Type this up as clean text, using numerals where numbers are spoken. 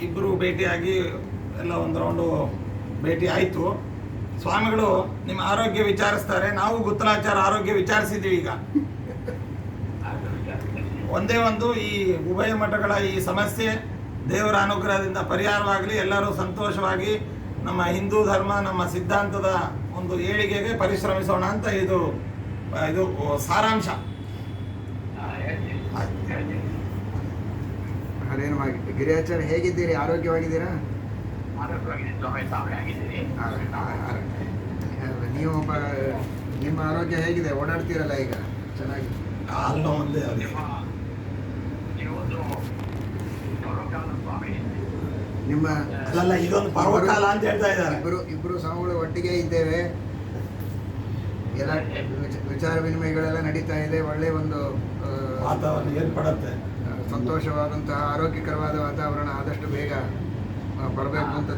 ಇಬ್ಬರು ಭೇಟಿಯಾಗಿ ಎಲ್ಲ ಒಂದು ರೌಂಡು ಭೇಟಿ ಆಯಿತು. ಸ್ವಾಮಿಗಳು ನಿಮ್ಮ ಆರೋಗ್ಯ ವಿಚಾರಿಸ್ತಾರೆ, ನಾವು ಗುತ್ತಲಾಚಾರ ಆರೋಗ್ಯ ವಿಚಾರಿಸಿದ್ದೀವಿ. ಈಗ ಒಂದೇ ಒಂದು, ಈ ಉಭಯ ಮಠಗಳ ಈ ಸಮಸ್ಯೆ ದೇವರ ಅನುಗ್ರಹದಿಂದ ಪರಿಹಾರವಾಗಲಿ, ಎಲ್ಲರೂ ಸಂತೋಷವಾಗಿ ನಮ್ಮ ಹಿಂದೂ ಧರ್ಮ ನಮ್ಮ ಸಿದ್ಧಾಂತದ ಒಂದು ಏಳಿಗೆಗೆ ಪರಿಶ್ರಮಿಸೋಣ ಅಂತ ಇದು ಸಾರಾಂಶ. ಗಿರಿಯಾಚಾರ್ಯ ಹೇಗಿದ್ದೀರಿ? ಆರೋಗ್ಯವಾಗಿದ್ದೀರಾ? ನೀವು ನಿಮ್ಮ ಆರೋಗ್ಯ ಹೇಗಿದೆ? ಓಡಾಡ್ತೀರಲ್ಲ ಈಗ ಚೆನ್ನಾಗಿ? ನಿಮ್ಮ ಇದೊಂದು ಪರ್ವಕಾಲ ಅಂತ ಹೇಳ್ತಾ ಇದ್ದಾರೆ. ಇಬ್ರು ಸ್ವಾಮಿಗಳು ಒಟ್ಟಿಗೆ ಇದ್ದೇವೆ, ಎಲ್ಲ ವಿಚಾರ ವಿನಿಮಯಗಳೆಲ್ಲ ನಡೀತಾ ಇದೆ. ಒಳ್ಳೆ ಒಂದು ವಾತಾವರಣ ಏರ್ಪಡುತ್ತೆ, ಸಂತೋಷವಾದಂತಹ ಆರೋಗ್ಯಕರವಾದ ವಾತಾವರಣ ಆದಷ್ಟು ಬೇಗ ಬರಬೇಕು ಅಂತ